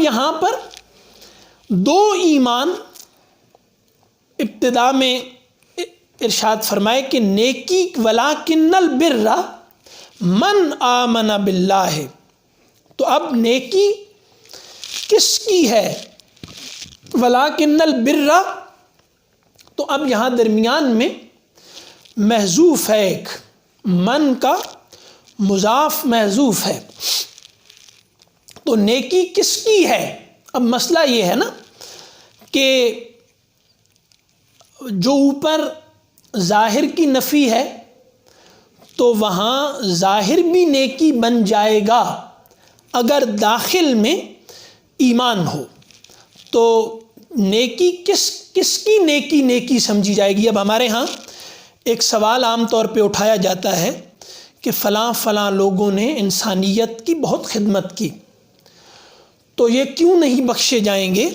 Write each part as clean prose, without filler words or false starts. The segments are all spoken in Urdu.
یہاں پر دو ایمان ابتدا میں ارشاد فرمائے کہ نیکی ولاکن البر من آمن باللہ، تو اب نیکی کس کی ہے؟ ولاکن البر، تو اب یہاں درمیان میں محذوف ہے، ایک من کا مضاف محذوف ہے، تو نیکی کس کی ہے؟ اب مسئلہ یہ ہے نا کہ جو اوپر ظاہر کی نفی ہے تو وہاں ظاہر بھی نیکی بن جائے گا اگر داخل میں ایمان ہو، تو نیکی کس کی نیکی سمجھی جائے گی؟ اب ہمارے ہاں ایک سوال عام طور پہ اٹھایا جاتا ہے کہ فلاں فلاں لوگوں نے انسانیت کی بہت خدمت کی، تو یہ کیوں نہیں بخشے جائیں گے؟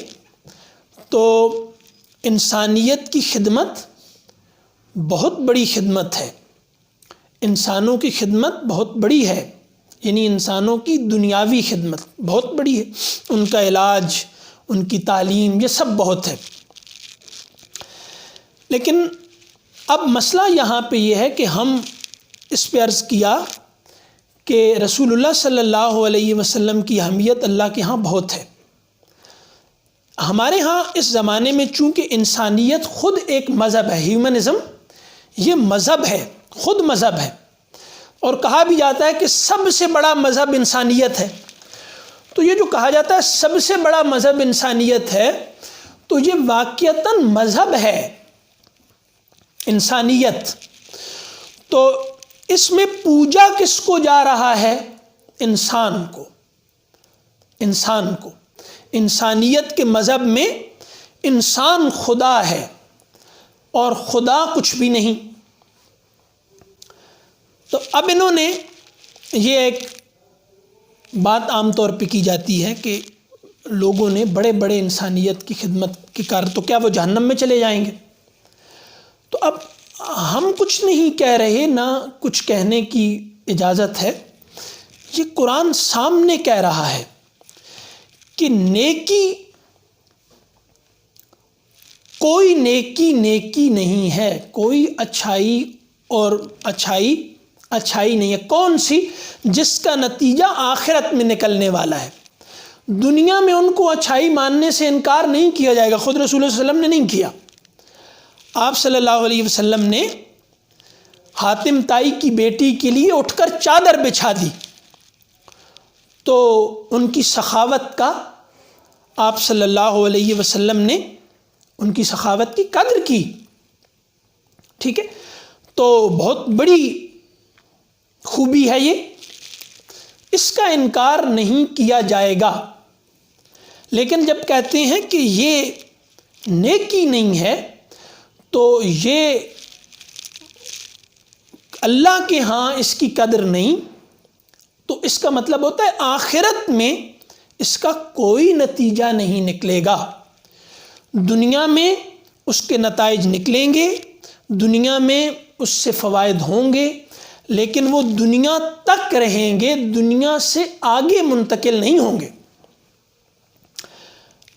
تو انسانیت کی خدمت بہت بڑی خدمت ہے، انسانوں کی خدمت بہت بڑی ہے، یعنی انسانوں کی دنیاوی خدمت بہت بڑی ہے، ان کا علاج، ان کی تعلیم، یہ سب بہت ہے۔ لیکن اب مسئلہ یہاں پہ یہ ہے کہ ہم اس پہ عرض کیا کہ رسول اللہ صلی اللہ علیہ وسلم کی اہمیت اللہ کے ہاں بہت ہے۔ ہمارے ہاں اس زمانے میں چونکہ انسانیت خود ایک مذہب ہے، ہیومنزم یہ مذہب ہے، خود مذہب ہے، اور کہا بھی جاتا ہے کہ سب سے بڑا مذہب انسانیت ہے، تو یہ جو کہا جاتا ہے سب سے بڑا مذہب انسانیت ہے، تو یہ واقعتاً مذہب ہے انسانیت، تو اس میں پوجا کس کو جا رہا ہے؟ انسان کو، انسان کو۔ انسانیت کے مذہب میں انسان خدا ہے اور خدا کچھ بھی نہیں۔ تو اب انہوں نے یہ ایک بات عام طور پہ کی جاتی ہے کہ لوگوں نے بڑے بڑے انسانیت کی خدمت کے کار، تو کیا وہ جہنم میں چلے جائیں گے؟ تو اب ہم کچھ نہیں کہہ رہے، نہ کچھ کہنے کی اجازت ہے، یہ قرآن سامنے کہہ رہا ہے کہ نیکی، کوئی نیکی نہیں ہے، کوئی اچھائی اور اچھائی نہیں ہے، کون سی؟ جس کا نتیجہ آخرت میں نکلنے والا ہے۔ دنیا میں ان کو اچھائی ماننے سے انکار نہیں کیا جائے گا، خود رسول اللہ صلی اللہ علیہ وسلم نے نہیں کیا۔ آپ صلی اللہ علیہ وسلم نے حاتم تائی کی بیٹی کے لیے اٹھ کر چادر بچھا دی، تو ان کی سخاوت کا آپ صلی اللہ علیہ وسلم نے ان کی سخاوت کی قدر کی، ٹھیک ہے، تو بہت بڑی خوبی ہے یہ، اس کا انکار نہیں کیا جائے گا۔ لیکن جب کہتے ہیں کہ یہ نیکی نہیں ہے تو یہ اللہ کے ہاں اس کی قدر نہیں، تو اس کا مطلب ہوتا ہے آخرت میں اس کا کوئی نتیجہ نہیں نکلے گا۔ دنیا میں اس کے نتائج نکلیں گے، دنیا میں اس سے فوائد ہوں گے، لیکن وہ دنیا تک رہیں گے، دنیا سے آگے منتقل نہیں ہوں گے۔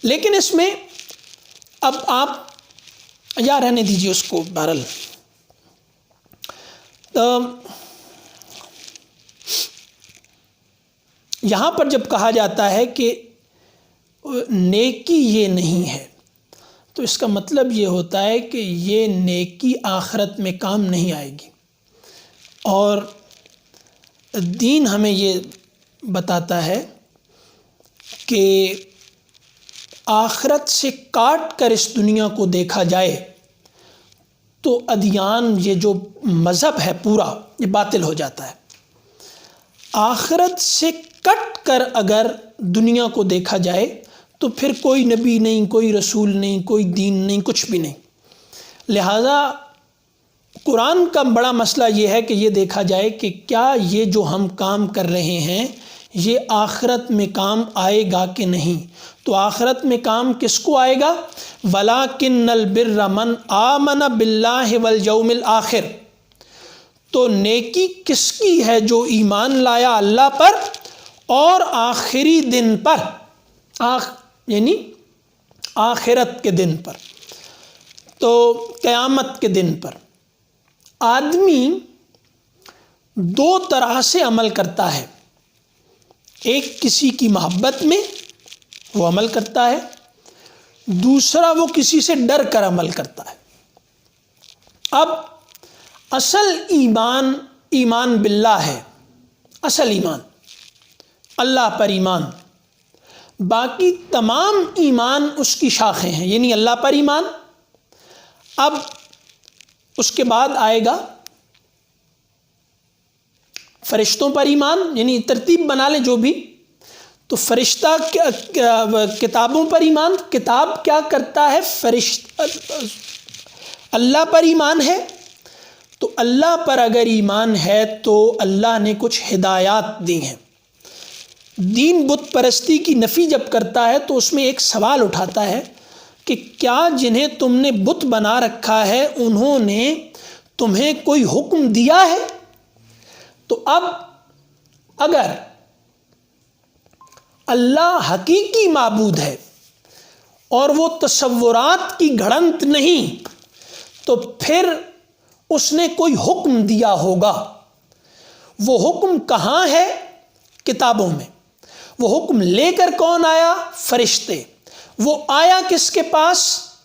لیکن اس میں اب آپ یا رہنے دیجیے اس کو، بہرحال یہاں پر جب کہا جاتا ہے کہ نیکی یہ نہیں ہے، تو اس کا مطلب یہ ہوتا ہے کہ یہ نیکی آخرت میں کام نہیں آئے گی، اور دین ہمیں یہ بتاتا ہے کہ آخرت سے کاٹ کر اس دنیا کو دیکھا جائے تو ادیان، یہ جو مذہب ہے پورا، یہ باطل ہو جاتا ہے۔ آخرت سے کٹ کر اگر دنیا کو دیکھا جائے تو پھر کوئی نبی نہیں، کوئی رسول نہیں، کوئی دین نہیں، کچھ بھی نہیں۔ لہذا قرآن کا بڑا مسئلہ یہ ہے کہ یہ دیکھا جائے کہ کیا یہ جو ہم کام کر رہے ہیں یہ آخرت میں کام آئے گا کہ نہیں۔ تو آخرت میں کام کس کو آئے گا؟ وَلَٰكِنَّ الْبِرَّ مَنْ آمَنَ بِاللَّهِ وَالْيَوْمِ الْآخِرِ، تو نیکی کس کی ہے؟ جو ایمان لایا اللہ پر اور آخری دن پر۔ یعنی آخرت کے دن پر، تو قیامت کے دن پر آدمی دو طرح سے عمل کرتا ہے. ایک کسی کی محبت میں وہ عمل کرتا ہے، دوسرا وہ کسی سے ڈر کر عمل کرتا ہے. اب اصل ایمان باللہ ہے، اصل ایمان اللہ پر ایمان. باقی تمام ایمان اس کی شاخیں ہیں، یعنی اللہ پر ایمان. اب اس کے بعد آئے گا فرشتوں پر ایمان، یعنی ترتیب بنا لیں جو بھی. تو فرشتہ کتابوں پر ایمان، کتاب کیا کرتا ہے؟ اللہ پر ایمان ہے، تو اللہ پر اگر ایمان ہے تو اللہ نے کچھ ہدایات دی ہیں. دین بت پرستی کی نفی جب کرتا ہے تو اس میں ایک سوال اٹھاتا ہے کہ کیا جنہیں تم نے بت بنا رکھا ہے انہوں نے تمہیں کوئی حکم دیا ہے؟ تو اب اگر اللہ حقیقی معبود ہے اور وہ تصورات کی گھڑنت نہیں، تو پھر اس نے کوئی حکم دیا ہوگا. وہ حکم کہاں ہے؟ کتابوں میں. وہ حکم لے کر کون آیا؟ فرشتے. وہ آیا کس کے پاس؟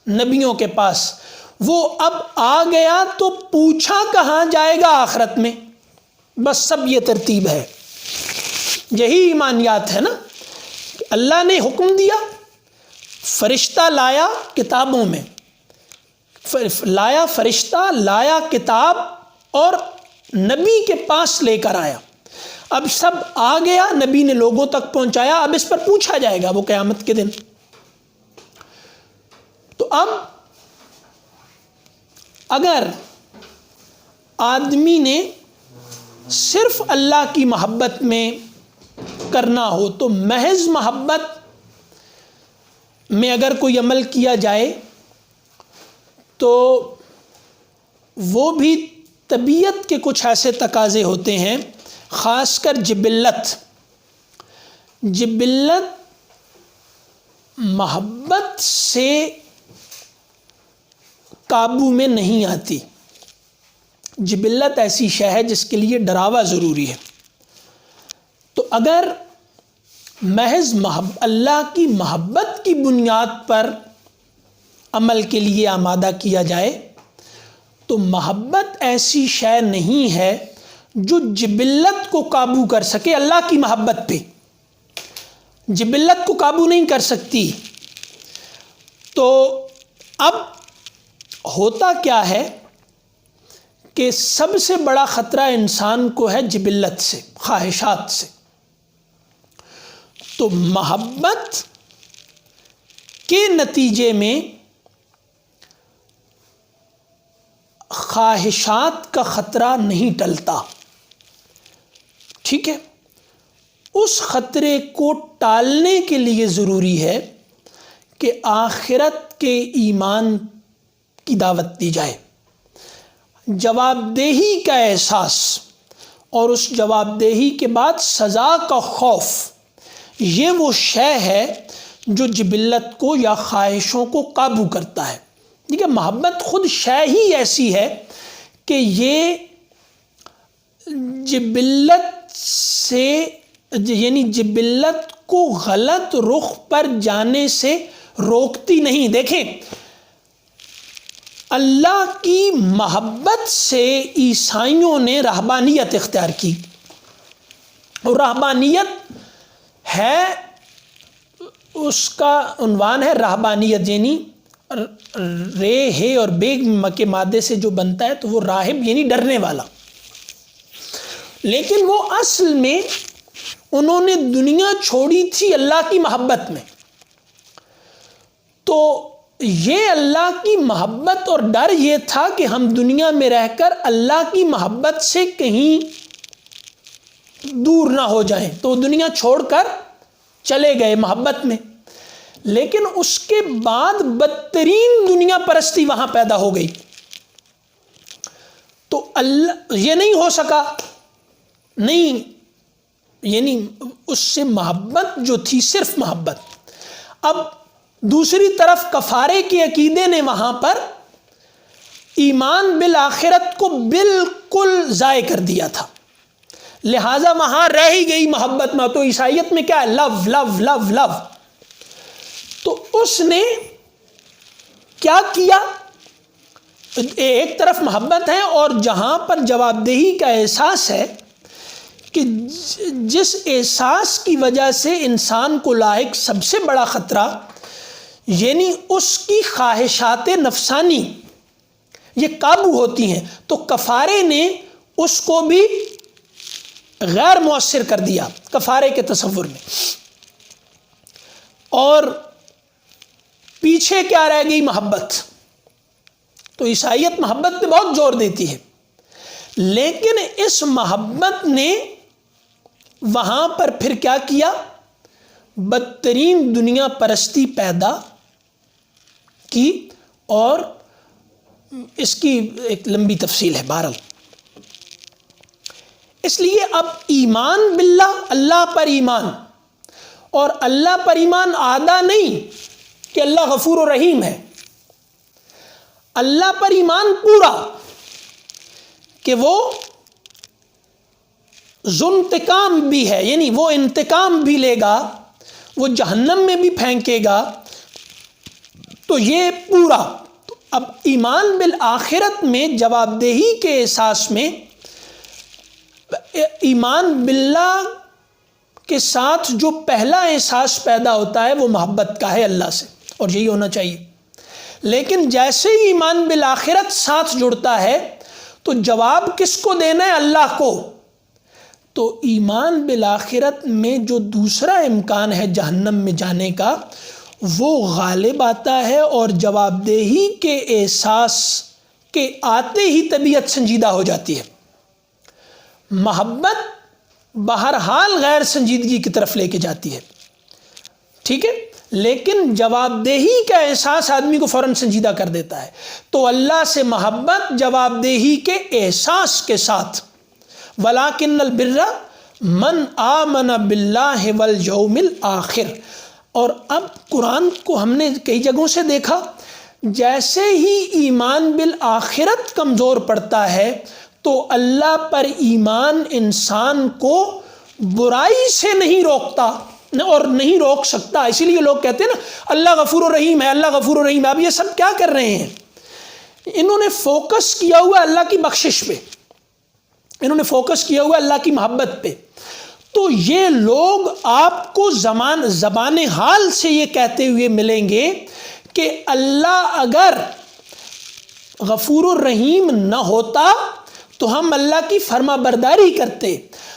نبیوں کے پاس. وہ اب آ گیا تو پوچھا کہاں جائے گا؟ آخرت میں. بس سب یہ ترتیب ہے. یہی ایمانیات ہے نا. اللہ نے حکم دیا، فرشتہ لایا کتابوں میں، لایا فرشتہ، لایا کتاب اور نبی کے پاس لے کر آیا. اب سب آ گیا، نبی نے لوگوں تک پہنچایا. اب اس پر پوچھا جائے گا وہ قیامت کے دن. تو اب اگر آدمی نے صرف اللہ کی محبت میں کرنا ہو تو محض محبت میں اگر کوئی عمل کیا جائے تو وہ بھی طبیعت کے کچھ ایسے تقاضے ہوتے ہیں، خاص کر جبلت محبت سے قابو میں نہیں آتی. جبلت ایسی شے ہے جس کے لیے ڈراوا ضروری ہے. تو اگر محض اللہ کی محبت کی بنیاد پر عمل کے لیے آمادہ کیا جائے تو محبت ایسی شے نہیں ہے جو جبلت کو قابو کر سکے. اللہ کی محبت پہ جبلت کو قابو نہیں کر سکتی. تو اب ہوتا کیا ہے کہ سب سے بڑا خطرہ انسان کو ہے جبلت سے، خواہشات سے. تو محبت کے نتیجے میں خواہشات کا خطرہ نہیں ٹلتا. ٹھیک ہے، اس خطرے کو ٹالنے کے لیے ضروری ہے کہ آخرت کے ایمان کی دعوت دی جائے، جواب دہی کا احساس اور اس جواب دہی کے بعد سزا کا خوف. یہ وہ شے ہے جو جبلت کو یا خواہشوں کو قابو کرتا ہے. دیکھیں، محبت خود شے ہی ایسی ہے کہ یہ جبلت سے، یعنی جبلت کو غلط رخ پر جانے سے روکتی نہیں. دیکھیں، اللہ کی محبت سے عیسائیوں نے رہبانیت اختیار کی، اور رہبانیت ہے، اس کا عنوان ہے رہبانیت، یعنی رے ہے اور بے کے مادے سے جو بنتا ہے تو وہ راہب یعنی ڈرنے والا. لیکن وہ اصل میں انہوں نے دنیا چھوڑی تھی اللہ کی محبت میں. تو یہ اللہ کی محبت اور ڈر یہ تھا کہ ہم دنیا میں رہ کر اللہ کی محبت سے کہیں دور نہ ہو جائیں، تو دنیا چھوڑ کر چلے گئے محبت میں. لیکن اس کے بعد بدترین دنیا پرستی وہاں پیدا ہو گئی. تو اللہ یہ نہیں ہو سکا، نہیں، یعنی اس سے محبت جو تھی صرف محبت، اب دوسری طرف کفارے کے عقیدے نے وہاں پر ایمان بالآخرت کو بالکل ضائع کر دیا تھا، لہٰذا وہاں رہ ہی گئی محبت میں. تو عیسائیت میں کیا ہے؟ لو لو لو لو. تو اس نے کیا کیا؟ ایک طرف محبت ہے اور جہاں پر جواب دہی کا احساس ہے کہ جس احساس کی وجہ سے انسان کو لاحق سب سے بڑا خطرہ یعنی اس کی خواہشات نفسانی یہ قابو ہوتی ہیں، تو کفارے نے اس کو بھی غیر مؤثر کر دیا کفارے کے تصور میں. اور پیچھے کیا رہ گئی؟ محبت. تو عیسائیت محبت پہ بہت زور دیتی ہے، لیکن اس محبت نے وہاں پر پھر کیا کیا؟ بدترین دنیا پرستی پیدا کی، اور اس کی ایک لمبی تفصیل ہے. بہرحال اس لیے اب ایمان باللہ، اللہ پر ایمان، اور اللہ پر ایمان آدھا نہیں کہ اللہ غفور و رحیم ہے، اللہ پر ایمان پورا کہ وہ ذو انتقام بھی ہے، یعنی وہ انتقام بھی لے گا، وہ جہنم میں بھی پھینکے گا. تو یہ پورا. تو اب ایمان بالآخرت میں جواب دہی کے احساس میں ایمان باللہ کے ساتھ جو پہلا احساس پیدا ہوتا ہے وہ محبت کا ہے اللہ سے، اور یہی ہونا چاہیے. لیکن جیسے ہی ایمان بالآخرت ساتھ جڑتا ہے تو جواب کس کو دینا ہے؟ اللہ کو. تو ایمان بالآخرت میں جو دوسرا امکان ہے جہنم میں جانے کا وہ غالب آتا ہے، اور جواب دہی کے احساس کے آتے ہی طبیعت سنجیدہ ہو جاتی ہے. محبت بہرحال غیر سنجیدگی کی طرف لے کے جاتی ہے، ٹھیک ہے، لیکن جواب دہی کا احساس آدمی کو فوراً سنجیدہ کر دیتا ہے. تو اللہ سے محبت جواب دہی کے احساس کے ساتھ. وَلَٰكِنَّ الْبِرَّ مَنْ آمَنَ بِاللَّهِ وَالْيَوْمِ الْآخِرِ. اور اب قرآن کو ہم نے کئی جگہوں سے دیکھا، جیسے ہی ایمان بالآخرت کمزور پڑتا ہے تو اللہ پر ایمان انسان کو برائی سے نہیں روکتا اور نہیں روک سکتا. اسی لیے لوگ کہتے ہیں نا اللہ غفور و رحیم ہے، اللہ غفور و رحیم ہے. اب یہ سب کیا کر رہے ہیں؟ انہوں نے فوکس کیا ہوا اللہ کی بخشش پہ، انہوں نے فوکس کیا ہوا اللہ کی محبت پہ. تو یہ لوگ آپ کو زبان حال سے یہ کہتے ہوئے ملیں گے کہ اللہ اگر غفور الرحیم نہ ہوتا تو ہم اللہ کی فرما برداری کرتے،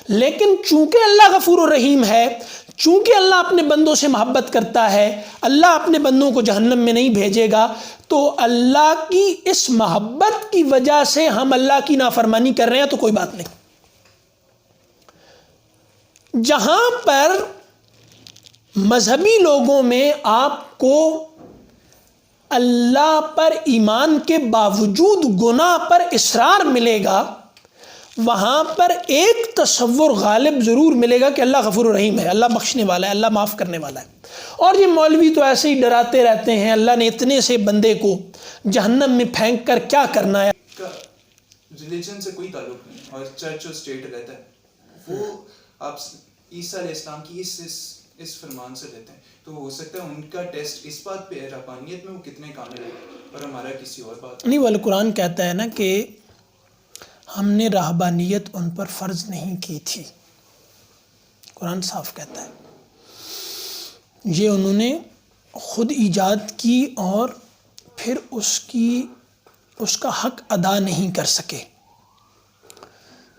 لیکن چونکہ اللہ غفور الرحیم ہے، چونکہ اللہ اپنے بندوں سے محبت کرتا ہے، اللہ اپنے بندوں کو جہنم میں نہیں بھیجے گا، تو اللہ کی اس محبت کی وجہ سے ہم اللہ کی نافرمانی کر رہے ہیں تو کوئی بات نہیں. جہاں پر مذہبی لوگوں میں آپ کو اللہ پر ایمان کے باوجود گناہ پر اصرار ملے گا، وہاں پر ایک تصور غالب ضرور ملے گا کہ اللہ غفور الرحیم ہے، اللہ بخشنے والا ہے، اللہ معاف کرنے والا ہے. اور یہ مولوی تو ایسے ہی ڈراتے رہتے ہیں اللہ نے اتنے سے بندے کو جہنم میں پھینک کر کیا کرنا ہے. ریلیجن سے کوئی تعلق نہیں، اور چرچ اور اسٹیٹ رہتا ہے، وہ آپ عیسیٰ علیہ السلام کی اس فرمان سے لیتے ہیں. تو ہو سکتا ہے ان کا ٹیسٹ اس بات پہ ہے ربانیت میں وہ کتنے کامل ہے، اور ہمارا کسی اور بات نہیں. وہ قرآن کہتا ہے نا کہ ہم نے رہبانیت ان پر فرض نہیں کی تھی. قرآن صاف کہتا ہے یہ انہوں نے خود ایجاد کی اور پھر اس کا حق ادا نہیں کر سکے.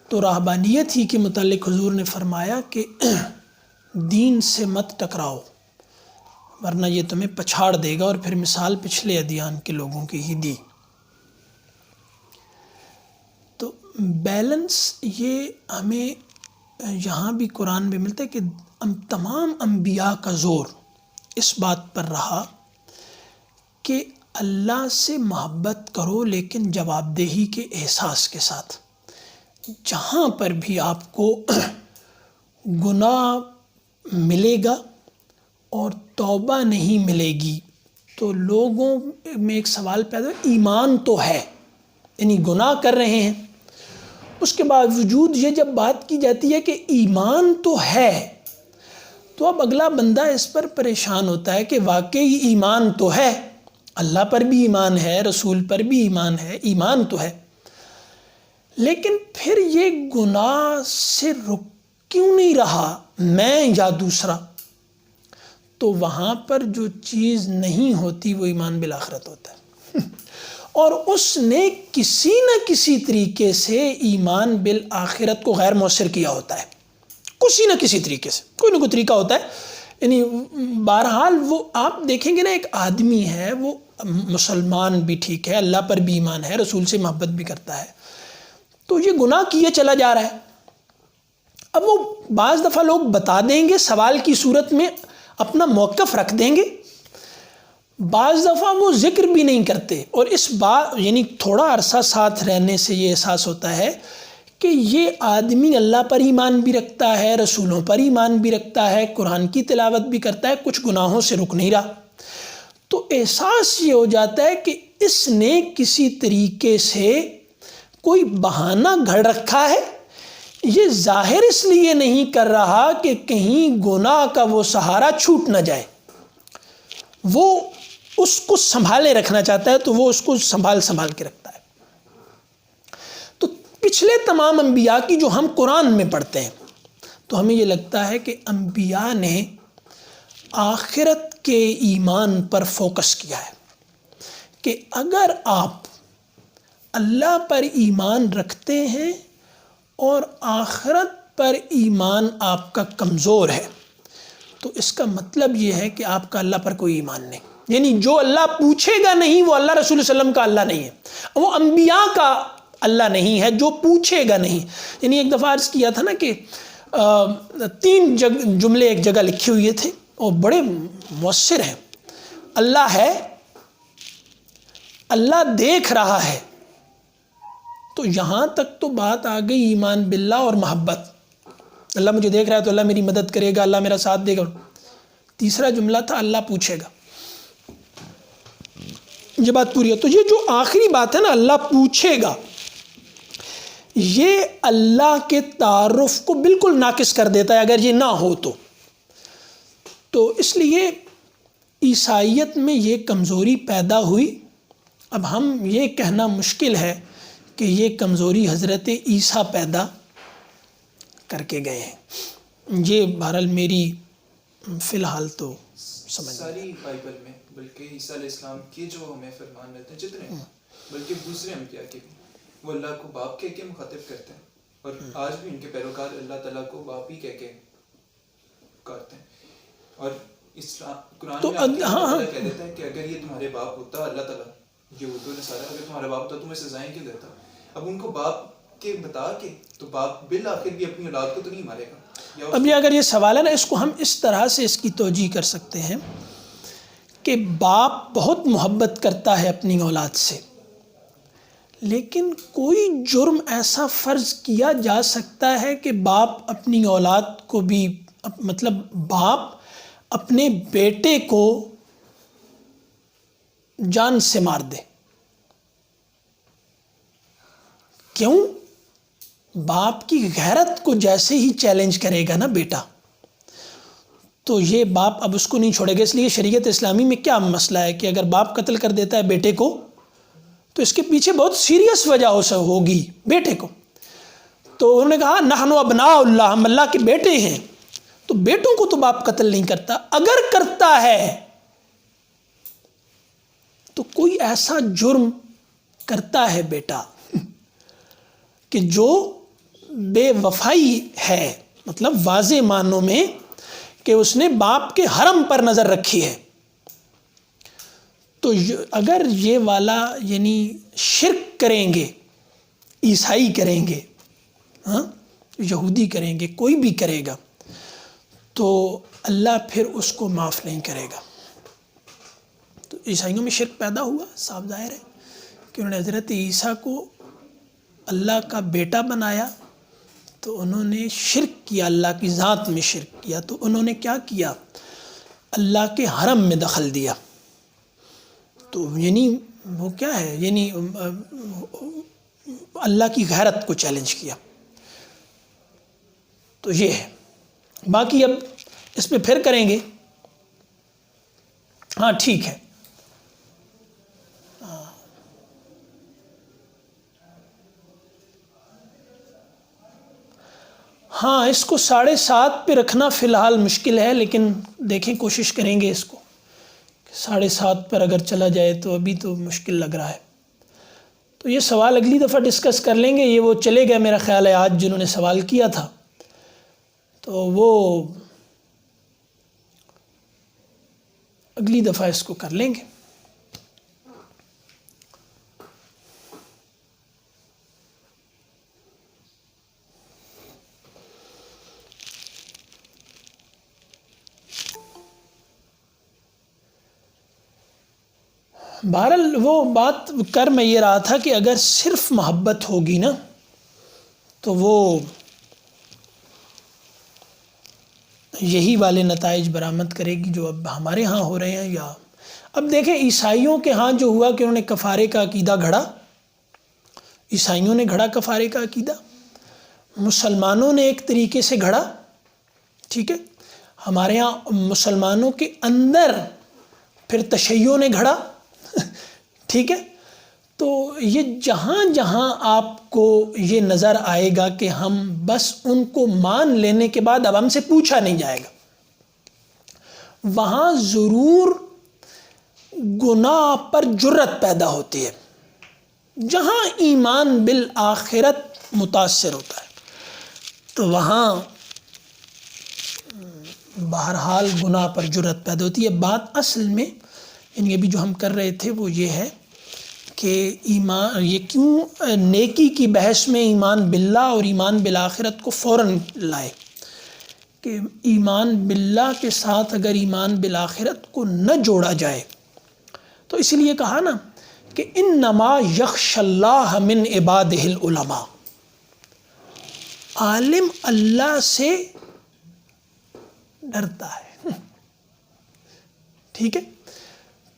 تو رہبانیت ہی کے متعلق حضور نے فرمایا کہ دین سے مت ٹکراؤ ورنہ یہ تمہیں پچھاڑ دے گا، اور پھر مثال پچھلے ادیان کے لوگوں کی ہی دی. تو بیلنس یہ ہمیں یہاں بھی قرآن میں ملتا ہے کہ تمام انبیاء کا زور اس بات پر رہا کہ اللہ سے محبت کرو لیکن جواب دہی کے احساس کے ساتھ. جہاں پر بھی آپ کو گناہ ملے گا اور توبہ نہیں ملے گی تو لوگوں میں ایک سوال پیدا ہو، ایمان تو ہے، یعنی گناہ کر رہے ہیں، اس کے باوجود یہ جب بات کی جاتی ہے کہ ایمان تو ہے، تو اب اگلا بندہ اس پر پریشان ہوتا ہے کہ واقعی ایمان تو ہے، اللہ پر بھی ایمان ہے، رسول پر بھی ایمان ہے، ایمان تو ہے، لیکن پھر یہ گناہ سے رک کیوں نہیں رہا، میں یا دوسرا؟ تو وہاں پر جو چیز نہیں ہوتی وہ ایمان بالآخرت ہوتا ہے اور اس نے کسی نہ کسی طریقے سے ایمان بالآخرت کو غیر مؤثر کیا ہوتا ہے، کسی نہ کسی طریقے سے، کوئی نہ کوئی طریقہ ہوتا ہے، یعنی بہرحال وہ آپ دیکھیں گے نا، ایک آدمی ہے وہ مسلمان بھی ٹھیک ہے، اللہ پر بھی ایمان ہے، رسول سے محبت بھی کرتا ہے، تو یہ گناہ کیے چلا جا رہا ہے۔ اب وہ بعض دفعہ لوگ بتا دیں گے، سوال کی صورت میں اپنا موقف رکھ دیں گے، بعض دفعہ وہ ذکر بھی نہیں کرتے، اور اس بات یعنی تھوڑا عرصہ ساتھ رہنے سے یہ احساس ہوتا ہے کہ یہ آدمی اللہ پر ایمان بھی رکھتا ہے، رسولوں پر ایمان بھی رکھتا ہے، قرآن کی تلاوت بھی کرتا ہے، کچھ گناہوں سے رک نہیں رہا، تو احساس یہ ہو جاتا ہے کہ اس نے کسی طریقے سے کوئی بہانہ گھڑ رکھا ہے، یہ ظاہر اس لیے نہیں کر رہا کہ کہیں گناہ کا وہ سہارا چھوٹ نہ جائے، وہ اس کو سنبھالے رکھنا چاہتا ہے، تو وہ اس کو سنبھال کے رکھتا ہے۔ تو پچھلے تمام انبیاء کی جو ہم قرآن میں پڑھتے ہیں، تو ہمیں یہ لگتا ہے کہ انبیاء نے آخرت کے ایمان پر فوکس کیا ہے کہ اگر آپ اللہ پر ایمان رکھتے ہیں اور آخرت پر ایمان آپ کا کمزور ہے، تو اس کا مطلب یہ ہے کہ آپ کا اللہ پر کوئی ایمان نہیں، یعنی جو اللہ پوچھے گا نہیں وہ اللہ رسول صلی اللہ علیہ وسلم کا اللہ نہیں ہے، وہ انبیاء کا اللہ نہیں ہے جو پوچھے گا نہیں۔ یعنی ایک دفعہ عرض کیا تھا نا کہ 3 جملے ایک جگہ لکھے ہوئے تھے اور بڑے مؤثر ہیں، اللہ ہے، اللہ دیکھ رہا ہے، تو یہاں تک تو بات آ گئی ایمان باللہ اور محبت، اللہ مجھے دیکھ رہا ہے تو اللہ میری مدد کرے گا، اللہ میرا ساتھ دے گا۔ تیسرا جملہ تھا اللہ پوچھے گا، یہ بات پوری ہے۔ تو یہ جو آخری بات ہے نا، اللہ پوچھے گا، یہ اللہ کے تعارف کو بالکل ناقص کر دیتا ہے اگر یہ نہ ہو تو اس لیے عیسائیت میں یہ کمزوری پیدا ہوئی۔ اب ہم یہ کہنا مشکل ہے کہ یہ کمزوری حضرت عیسیٰ پیدا کر کے گئے ہیں، یہ بہرحال میری فی الحال تو سمجھ ساری بائبل میں، بلکہ عیسیٰ علیہ السلام کے جو ہمیں فرمان رہتے ہیں جتنے، بلکہ دوسرے انبیاء کے بھی، وہ اللہ کو باپ کہہ کے مخاطب کرتے ہیں، اور آج بھی ان کے پیروکار اللہ تعالیٰ کو باپ ہی کہہ کے پکارتے ہیں، اور اسلام قرآن میں اللہ تعالیٰ کہہ دیتا ہے کہ اگر یہ تمہارے باپ ہوتا، اللہ تعالیٰ یہود و نصارہ اگر تمہارا باپ ہوتا تمہیں سزائیں کیوں دیتا؟ اب ان کو باپ کے بتا کے تو باپ بالآخر بھی اپنی اولاد کو تو نہیں مارے گا۔ اب یہ اگر یہ سوال ہے نا، اس کو ہم اس طرح سے اس کی توجیہ کر سکتے ہیں کہ باپ بہت محبت کرتا ہے اپنی اولاد سے، لیکن کوئی جرم ایسا فرض کیا جا سکتا ہے کہ باپ اپنی اولاد کو بھی، مطلب باپ اپنے بیٹے کو جان سے مار دے؟ کیوں؟ باپ کی غیرت کو جیسے ہی چیلنج کرے گا نا بیٹا، تو یہ باپ اب اس کو نہیں چھوڑے گا۔ اس لیے شریعت اسلامی میں کیا مسئلہ ہے کہ اگر باپ قتل کر دیتا ہے بیٹے کو تو اس کے پیچھے بہت سیریس وجہ ہوگی بیٹے کو، تو انہوں نے کہا نحن ابناء اللہ، ہم اللہ کے بیٹے ہیں، تو بیٹوں کو تو باپ قتل نہیں کرتا، اگر کرتا ہے تو کوئی ایسا جرم کرتا ہے بیٹا کہ جو بے وفائی ہے، مطلب واضح معنوں میں کہ اس نے باپ کے حرم پر نظر رکھی ہے، تو اگر یہ والا یعنی شرک کریں گے، عیسائی کریں گے، ہاں یہودی کریں گے، کوئی بھی کرے گا، تو اللہ پھر اس کو معاف نہیں کرے گا۔ تو عیسائیوں میں شرک پیدا ہوا، صاف ظاہر ہے کہ انہوں نے حضرت عیسیٰ کو اللہ کا بیٹا بنایا، تو انہوں نے شرک کیا، اللہ کی ذات میں شرک کیا۔ تو انہوں نے کیا کیا اللہ کے حرم میں دخل دیا. تو یعنی وہ کیا ہے، یعنی اللہ کی غیرت کو چیلنج کیا. تو یہ ہے. باقی اب اس پہ پھر کریں گے. ہاں ٹھیک ہے. ہاں اس کو 7:30 پہ رکھنا فی الحال مشکل ہے، لیکن دیکھیں کوشش کریں گے اس کو 7:30 پر اگر چلا جائے تو. ابھی تو مشکل لگ رہا ہے. تو یہ سوال اگلی دفعہ ڈسکس کر لیں گے. یہ وہ چلے گئے میرا خیال ہے آج جنہوں نے سوال کیا تھا، تو وہ اگلی دفعہ اس کو کر لیں گے. بہرحال وہ بات کر میں یہ رہا تھا کہ اگر صرف محبت ہوگی نا تو وہ یہی والے نتائج برآمد کرے گی جو اب ہمارے ہاں ہو رہے ہیں. یا اب دیکھیں عیسائیوں کے ہاں جو ہوا کہ انہوں نے کفارے کا عقیدہ گھڑا، عیسائیوں نے گھڑا کفارے کا عقیدہ، مسلمانوں نے ایک طریقے سے گھڑا. ٹھیک ہے، ہمارے ہاں مسلمانوں کے اندر پھر تشیع نے گھڑا. ٹھیک ہے. تو یہ جہاں جہاں آپ کو یہ نظر آئے گا کہ ہم بس ان کو مان لینے کے بعد اب ہم سے پوچھا نہیں جائے گا، وہاں ضرور گناہ پر جرت پیدا ہوتی ہے. جہاں ایمان بالآخرت متاثر ہوتا ہے تو وہاں بہرحال گناہ پر جرت پیدا ہوتی ہے. بات اصل میں یعنی ابھی جو ہم کر رہے تھے وہ یہ ہے کہ ایمان، یہ کیوں نیکی کی بحث میں ایمان باللہ اور ایمان بالآخرت کو فوراً لائے کہ ایمان باللہ کے ساتھ اگر ایمان بالآخرت کو نہ جوڑا جائے تو اسی لیے کہا نا کہ انما یخش اللہ من عبادہ العلماء. عالم اللہ سے ڈرتا ہے. ٹھیک ہے.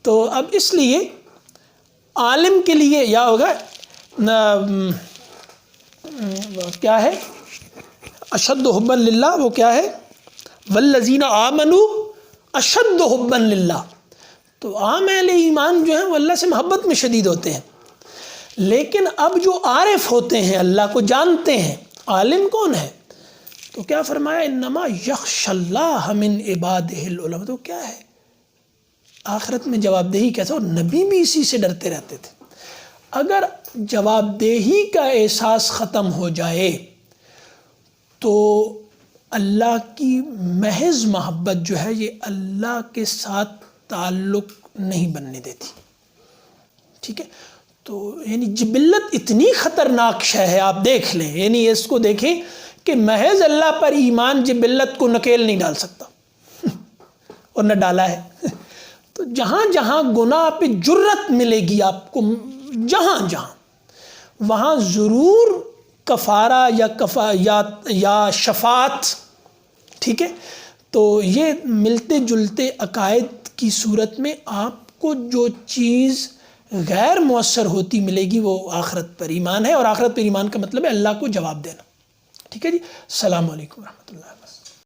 تو اب اس لیے عالم کے لیے یا ہوگا کیا ہے اشد حبا للہ، وہ کیا ہے والذین آمنوا اشد حبا للہ. تو عام اہل ایمان جو ہیں وہ اللہ سے محبت میں شدید ہوتے ہیں. لیکن اب جو عارف ہوتے ہیں، اللہ کو جانتے ہیں، عالم کون ہے؟ تو کیا فرمایا انما یخش اللہ من عبادہ العلماء. تو کیا ہے آخرت میں جواب دہی کیسا؟ اور نبی بھی اسی سے ڈرتے رہتے تھے. اگر جواب دہی کا احساس ختم ہو جائے تو اللہ کی محض محبت جو ہے یہ اللہ کے ساتھ تعلق نہیں بننے دیتی. ٹھیک ہے. تو یعنی جبلت اتنی خطرناک شے ہے، آپ دیکھ لیں، یعنی اس کو دیکھیں کہ محض اللہ پر ایمان جبلت کو نکیل نہیں ڈال سکتا اور نہ ڈالا ہے. تو جہاں جہاں گناہ پہ جرت ملے گی آپ کو، جہاں جہاں، وہاں ضرور کفارہ یا شفاعت. ٹھیک ہے. تو یہ ملتے جلتے عقائد کی صورت میں آپ کو جو چیز غیر مؤثر ہوتی ملے گی وہ آخرت پر ایمان ہے. اور آخرت پر ایمان کا مطلب ہے اللہ کو جواب دینا. ٹھیک ہے جی. السلام علیکم ورحمۃ اللہ وبرکاتہ.